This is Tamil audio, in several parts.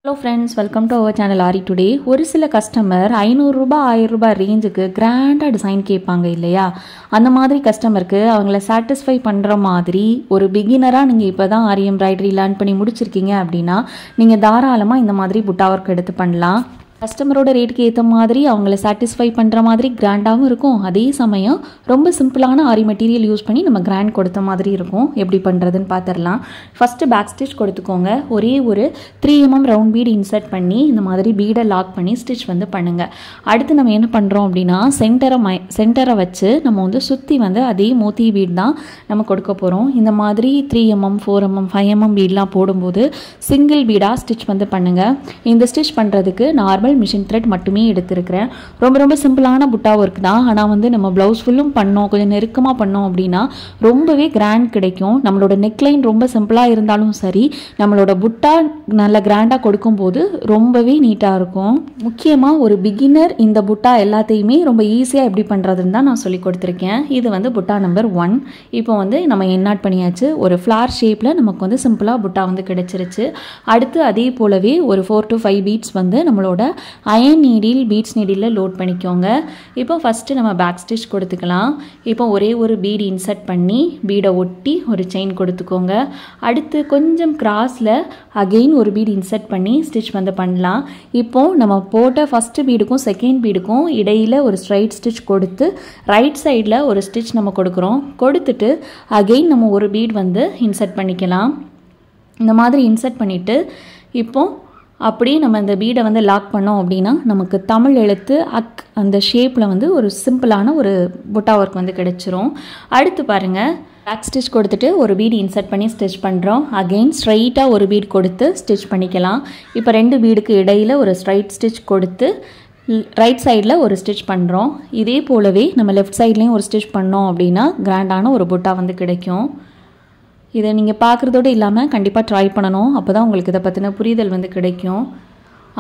Hello friends, welcome to our channel Ari today. ஒரு சில கஸ்டமர் 500 ரூபாய் 1000 ரூபாய் ரேஞ்சுக்கு கிராண்டா டிசைன் கேட்பாங்க இல்லையா? அந்த மாதிரி கஸ்டமருக்கு அவங்கள சாட்டிஸ்ஃபை பண்ற மாதிரி ஒரு பிகினரா நீங்க இப்பதான் ஆரி எம்ப்ராய்டரி லேர்ன் பண்ணி முடிச்சிருக்கீங்க அப்படின்னா நீங்க தாராளமா இந்த மாதிரி புட்டா ஒர்க் எடுத்து பண்ணலாம். கஸ்டமரோட ரேட்டுக்கு ஏற்ற மாதிரி அவங்கள சாட்டிஸ்ஃபை பண்ணுற மாதிரி கிராண்டாகவும் இருக்கும். அதே சமயம் ரொம்ப சிம்பிளான ஆரி மெட்டீரியல் யூஸ் பண்ணி நம்ம கிராண்ட் கொடுத்த மாதிரி இருக்கும். எப்படி பண்ணுறதுன்னு பார்த்துடலாம். ஃபஸ்ட்டு பேக் ஸ்டிச் கொடுத்துக்கோங்க. ஒரே ஒரு 3mm ரவுண்ட் பீட் இன்சர்ட் பண்ணி இந்த மாதிரி பீடை லாக் பண்ணி ஸ்டிச் வந்து பண்ணுங்கள். அடுத்து நம்ம என்ன பண்ணுறோம் அப்படின்னா சென்டரை வச்சு நம்ம சுற்றி அதே மோத்தி பீட் தான் நம்ம கொடுக்க போகிறோம். இந்த மாதிரி 3mm 4mm 5mm பீட்லாம் போடும்போது சிங்கிள் பீடாக ஸ்டிச் வந்து பண்ணுங்கள். இந்த ஸ்டிச் பண்ணுறதுக்கு நார்மல் மிஷின் த்ரெட் மட்டுமே எடுத்துருக்கிறேன். ரொம்ப சிம்பிளான புட்டா ஒர்க் தான். ஆனால் நம்ம ப்ளவுஸ் ஃபுல்லும் பண்ணோம், கொஞ்சம் நெருக்கமாக பண்ணோம் அப்படின்னா ரொம்பவே கிராண்ட் கிடைக்கும். நம்மளோட நெக்லைன் ரொம்ப சிம்பிளாக இருந்தாலும் சரி, நம்மளோட புட்டா நல்ல கிராண்டாக கொடுக்கும்போது ரொம்பவே நீட்டாக இருக்கும். முக்கியமாக ஒரு பிகினர் இந்த புட்டா எல்லாத்தையுமே ரொம்ப ஈஸியாக எப்படி பண்ணுறதுன்னு தான் நான் சொல்லி கொடுத்துருக்கேன். இது புட்டா நம்பர் 1. இப்போ நம்ம என்னாட் பண்ணியாச்சு. ஒரு ஃப்ளார் ஷேப்பில் நமக்கு சிம்பிளாக புட்டா கிடைச்சிருச்சு. அடுத்து அதே போலவே ஒரு 4 to 5 பீட்ஸ் நம்மளோட iron needle beads needle load பண்ணிக்கோங்க. இப்போ ஃபஸ்ட்டு நம்ம பேக் ஸ்டிச் கொடுத்துக்கலாம். இப்போ ஒரே ஒரு பீட் இன்சர்ட் பண்ணி பீடை ஒட்டி ஒரு செயின் கொடுத்துக்கோங்க. அடுத்து கொஞ்சம் கிராஸில் அகெயின் ஒரு பீட் இன்சர்ட் பண்ணி ஸ்டிச் பண்ணலாம். இப்போ நம்ம போட்ட ஃபஸ்ட்டு பீடுக்கும் செகண்ட் பீடுக்கும் இடையில் ஒரு ஸ்ட்ரைட் ஸ்டிச் கொடுத்து ரைட் சைடில் ஒரு ஸ்டிச் நம்ம கொடுக்குறோம். கொடுத்துட்டு அகெயின் நம்ம ஒரு பீட் இன்சர்ட் பண்ணிக்கலாம். இந்த மாதிரி இன்சர்ட் பண்ணிவிட்டு இப்போ அப்படி நம்ம இந்த பீடை லாக் பண்ணோம் அப்படின்னா நமக்கு தமிழ் எழுத்து அக் அந்த ஷேப்பில் ஒரு சிம்பிளான ஒரு புட்டா ஒர்க் கிடைச்சிரும். அடுத்து பாருங்கள், பேக் ஸ்டிச் கொடுத்துட்டு ஒரு பீட் இன்சர்ட் பண்ணி ஸ்டிச் பண்ணுறோம். அகெயின் ஸ்ட்ரைட்டாக ஒரு பீட் கொடுத்து ஸ்டிச் பண்ணிக்கலாம். இப்போ 2 பீடுக்கு இடையில் ஒரு ஸ்ட்ரைட் ஸ்டிச் கொடுத்து ரைட் சைடில் ஒரு ஸ்டிச் பண்ணுறோம். இதே போலவே நம்ம லெஃப்ட் சைட்லேயும் ஒரு ஸ்டிச் பண்ணோம் அப்படின்னா கிராண்டான ஒரு புட்டா கிடைக்கும். இதை நீங்கள் பார்க்குறதோடு இல்லாமல் கண்டிப்பாக ட்ரை பண்ணணும். அப்போ தான் உங்களுக்கு இதை பற்றின புரிதல் கிடைக்கும்.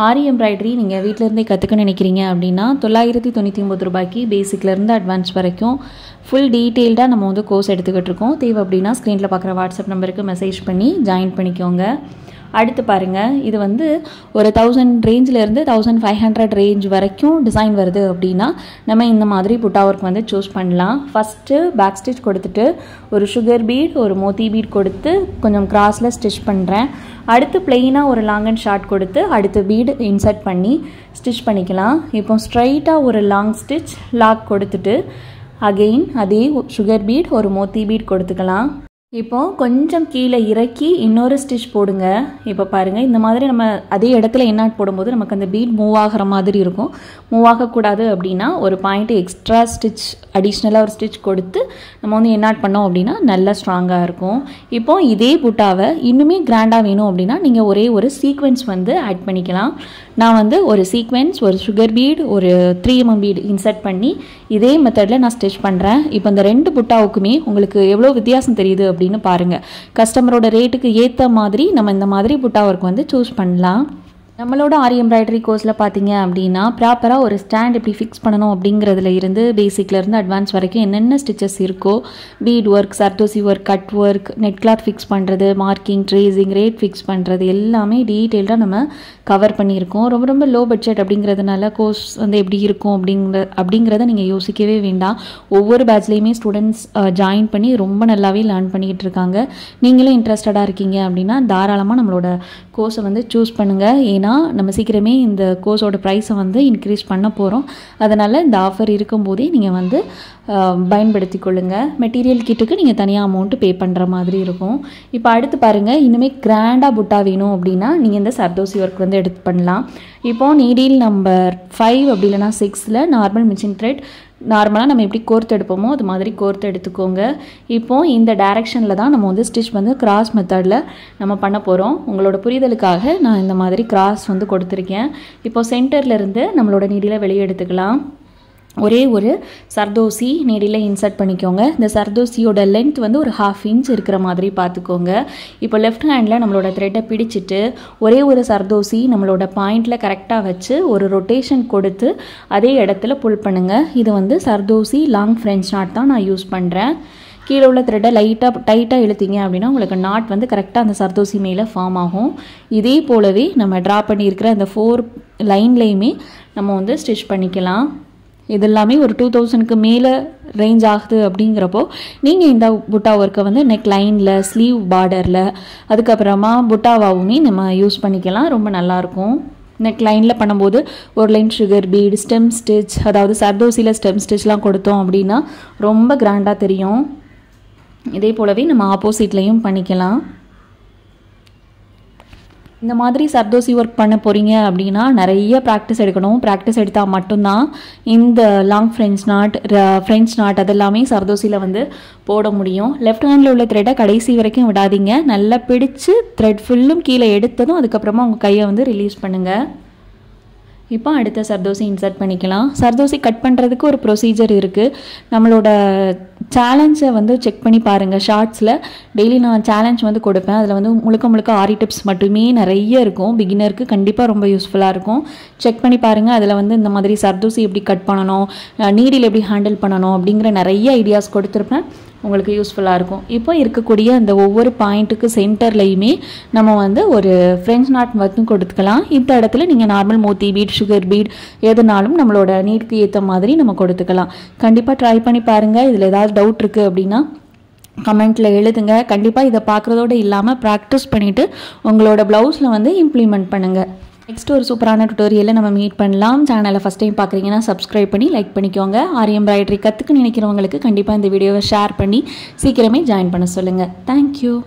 ஆரி எம்ப்ராய்டரி நீங்கள் வீட்டிலேருந்தே கற்றுக்க நினைக்கிறீங்க அப்படின்னா 999 ரூபாய்க்கு பேசிக்லேருந்து அட்வான்ஸ் வரைக்கும் ஃபுல் டீட்டெயில்டாக நம்ம கோர்ஸ் எடுத்துக்கிட்டு இருக்கோம். தேவை அப்படின்னா ஸ்க்ரீனில் பார்க்குற வாட்ஸ்அப் நம்பருக்கு மெசேஜ் பண்ணி ஜாயின் பண்ணிக்கோங்க. அடுத்து பாருங்கள், இது ஒரு 1000 ரேஞ்சிலேருந்து 1500 ரேஞ்ச் வரைக்கும் டிசைன் வருது அப்படின்னா நம்ம இந்த மாதிரி புட்டா ஒர்க் சூஸ் பண்ணலாம். ஃபஸ்ட்டு பேக் ஸ்டிச் கொடுத்துட்டு ஒரு சுகர் பீட் ஒரு மோத்தி பீட் கொடுத்து கொஞ்சம் கிராஸில் ஸ்டிச் பண்ணுறேன். அடுத்து பிளெயினாக ஒரு லாங் அண்ட் ஷார்ட் கொடுத்து அடுத்து பீடு இன்சர்ட் பண்ணி ஸ்டிச் பண்ணிக்கலாம். இப்போ ஸ்ட்ரைட்டாக ஒரு லாங் ஸ்டிச் லாக் கொடுத்துட்டு அகெயின் அதே சுகர் பீட் ஒரு மோத்தி பீட் கொடுத்துக்கலாம். இப்போ கொஞ்சம் கீழே இறக்கி இன்னொரு ஸ்டிச் போடுங்க. இப்போ பாருங்கள், இந்த மாதிரி நம்ம அதே இடத்துல என்னாட் போடும்போது நமக்கு அந்த பீட் மூவ் ஆகிற மாதிரி இருக்கும். மூவ் ஆகக்கூடாது அப்படின்னா ஒரு பாயிண்ட் எக்ஸ்ட்ரா ஸ்டிச் அடிஷ்னலாக ஒரு ஸ்டிச் கொடுத்து நம்ம என்னாட் பண்ணோம் அப்படின்னா நல்லா ஸ்ட்ராங்காக இருக்கும். இப்போ இதே புட்டாவை இன்னுமே கிராண்டாக வேணும் அப்படின்னா நீங்கள் ஒரே ஒரு சீக்வென்ஸ் ஆட் பண்ணிக்கலாம். நான் ஒரு சீக்வென்ஸ் ஒரு சுகர் பீட் ஒரு 3mm பீட் இன்சர்ட் பண்ணி இதே மெத்தடில் நான் ஸ்டிச் பண்ணுறேன். இப்போ இந்த 2 புட்டாவுக்குமே உங்களுக்கு எவ்வளோ வித்தியாசம் தெரியுது அப்படின்னு பாருங்கள். கஸ்டமரோட ரேட்டுக்கு ஏற்ற மாதிரி நம்ம இந்த மாதிரி புட்டா ஒர்க் சூஸ் பண்ணலாம். நம்மளோட ஆரி எம்ப்ராய்டரி கோர்ஸில் பார்த்தீங்க அப்படின்னா ப்ராப்பராக ஒரு ஸ்டாண்ட் எப்படி ஃபிக்ஸ் பண்ணணும் அப்படிங்கிறதுல இருந்து பேசிக்லேருந்து அட்வான்ஸ் வரைக்கும் என்னென்ன ஸ்டிச்சஸ் இருக்கோ, beat work, zardozi work, cut work, net cloth fix பண்ணுறது, மார்க்கிங், ட்ரேசிங், ரேட் ஃபிக்ஸ் பண்ணுறது எல்லாமே டீட்டெயில்டாக நம்ம கவர் பண்ணியிருக்கோம். ரொம்ப லோ பட்ஜெட் அப்படிங்கிறதுனால கோர்ஸ் எப்படி இருக்கும் அப்படிங்கிறத நீங்கள் யோசிக்கவே வேண்டாம். ஒவ்வொரு பேட்ச்லேயுமே ஸ்டூடெண்ட்ஸ் ஜாயின் பண்ணி ரொம்ப நல்லாவே லேர்ன் பண்ணிக்கிட்டு இருக்காங்க. நீங்களும் இன்ட்ரெஸ்டடாக இருக்கீங்க அப்படின்னா தாராளமாக நம்மளோட கோர்ஸை சூஸ் பண்ணுங்கள். ஏன்னா நம்ம சீக்கிரமே இந்த கோர்ஸோட ப்ரைஸை இன்க்ரீஸ் பண்ண போகிறோம். அதனால் இந்த ஆஃபர் இருக்கும்போதே நீங்கள் பயன்படுத்தி கொள்ளுங்கள். மெட்டீரியல் கிட்டுக்கு நீங்கள் தனியாக அமௌண்ட்டு பே பண்ணுற மாதிரி இருக்கும். இப்போ அடுத்து பாருங்கள், இனிமேல் கிராண்டாக புட்டா வேணும் அப்படின்னா நீங்கள் இந்த சர்தோசி ஒர்க் எடுத்து பண்ணலாம். இப்போது நீடில் நம்பர் 5 அப்படி இல்லைனா 6ல் நார்மல் மிஷின் த்ரெட் நார்மலாக நம்ம எப்படி கோர்த்து எடுப்போமோ அது மாதிரி கோர்த்து எடுத்துக்கோங்க. இப்போது இந்த டைரெக்ஷனில் தான் நம்ம ஸ்டிச் கிராஸ் மெத்தடில் நம்ம பண்ண போகிறோம். உங்களோட புரிதலுக்காக நான் இந்த மாதிரி கிராஸ் கொடுத்துருக்கேன். இப்போது சென்டர்லேருந்து நம்மளோட நீடியில் வெளியே எடுத்துக்கலாம். ஒரே ஒரு சர்தோசி நீடியில் இன்சர்ட் பண்ணிக்கோங்க. இந்த சர்தோசியோட லென்த் ஒரு 1/2 inch இருக்கிற மாதிரி பார்த்துக்கோங்க. இப்போ லெஃப்ட் ஹேண்டில் நம்மளோட த்ரெட்டை பிடிச்சிட்டு ஒரே ஒரு சர்தோசி நம்மளோட பாயிண்டில் கரெக்டாக வச்சு ஒரு ரொட்டேஷன் கொடுத்து அதே இடத்துல புல் பண்ணுங்கள். இது சர்தோசி லாங் ஃப்ரெஞ்ச் நாட் தான் நான் யூஸ் பண்ணுறேன். கீழே உள்ள த்ரெட்டை டைட்டாக இழுத்தீங்க அப்படின்னா உங்களுக்கு நாட் வந்து கரெக்டாக அந்த சர்தோசி மேலே ஃபார்ம் ஆகும். இதே போலவே நம்ம ட்ரா பண்ணியிருக்கிற அந்த 4 லைன்லேயுமே நம்ம வந்து ஸ்டிச் பண்ணிக்கலாம். இது எல்லாமே ஒரு 2000க்கு மேலே ரேஞ்ச் ஆகுது அப்படிங்கிறப்போ நீங்கள் இந்த புட்டா ஒர்க்கை வந்து நெக் லைனில், ஸ்லீவ் பார்டரில், அதுக்கப்புறமா புட்டாவாவுமே நம்ம யூஸ் பண்ணிக்கலாம். ரொம்ப நல்லாயிருக்கும். நெக் லைனில் பண்ணும்போது ஒரு line sugar beat, stem stitch, அதாவது சர்தோசியில் ஸ்டெம் ஸ்டிச்லாம் கொடுத்தோம் அப்படின்னா ரொம்ப கிராண்டாக தெரியும். இதே போலவே நம்ம ஆப்போசிட்லேயும் பண்ணிக்கலாம். இந்த மாதிரி சர்தோசி ஒர்க் பண்ண போகிறீங்க அப்படின்னா நிறைய ப்ராக்டிஸ் எடுக்கணும். ப்ராக்டிஸ் எடுத்தால் மட்டும்தான் இந்த லாங் ஃப்ரெஞ்ச் நாட் அதெல்லாமே சர்தோசியில் வந்து போட முடியும். லெஃப்ட் ஹேண்டில் உள்ள த்ரெட்டை கடைசி வரைக்கும் விடாதீங்க. நல்லா பிடிச்சு த்ரெட் ஃபுல்லும் கீழே எடுத்ததும் அதுக்கப்புறமா உங்கள் கையை வந்து ரிலீஸ் பண்ணுங்கள். இப்போ அடுத்த சர்தோசி இன்சர்ட் பண்ணிக்கலாம். சர்தோசி கட் பண்ணுறதுக்கு ஒரு ப்ரொசீஜர் இருக்குது. நம்மளோட சேலஞ்சை வந்து செக் பண்ணி பாருங்கள். ஷார்ட்ஸில் டெய்லி நான் சேலஞ்ச் வந்து கொடுப்பேன். அதில் வந்து முழுக்க ஆரி டிப்ஸ் மட்டுமே நிறைய இருக்கும். பிகினருக்கு கண்டிப்பாக ரொம்ப யூஸ்ஃபுல்லாக இருக்கும். செக் பண்ணி பாருங்கள். அதில் வந்து இந்த மாதிரி சர்தோசி எப்படி கட் பண்ணணும், நீடில் எப்படி ஹேண்டில் பண்ணணும் அப்படிங்கிற நிறைய ஐடியாஸ் கொடுத்துருப்பேன். உங்களுக்கு யூஸ்ஃபுல்லாக இருக்கும். இப்போ இருக்கக்கூடிய அந்த ஒவ்வொரு பாயிண்ட்டுக்கு சென்டர்லையுமே நம்ம வந்து ஒரு ஃப்ரெஞ்ச் நாட் மட்டும் கொடுத்துக்கலாம். இந்த இடத்துல நீங்கள் நார்மல் மோத்தி பீட், சுகர் பீட் எதுனாலும் நம்மளோட நீட்க்கு ஏற்ற மாதிரி நம்ம கொடுத்துக்கலாம். கண்டிப்பாக ட்ரை பண்ணி பாருங்கள். இதில் ஏதாவது டவுட் இருக்குது அப்படின்னா கமெண்ட்டில் எழுதுங்க. கண்டிப்பாக இதை பார்க்குறதோடு இல்லாமல் ப்ராக்டிஸ் பண்ணிவிட்டு உங்களோட ப்ளவுஸில் வந்து இம்ப்ளிமெண்ட் பண்ணுங்கள். நெக்ஸ்ட் ஒரு சூப்பரான டுட்டோரியலில் நம்ம மீட் பண்ணலாம். சேனலை ஃபஸ்ட் டைம் பார்க்குறீங்கன்னா சப்ஸ்கிரைப் பண்ணி லைக் பண்ணிக்கோங்க. ஆரி எம்ப்ராய்டரி கற்றுக்க நினைக்கிறவங்களுக்கு கண்டிப்பாக இந்த வீடியோவை ஷேர் பண்ணி சீக்கிரமே ஜாயின் பண்ண சொல்லுங்கள். தேங்க்யூ.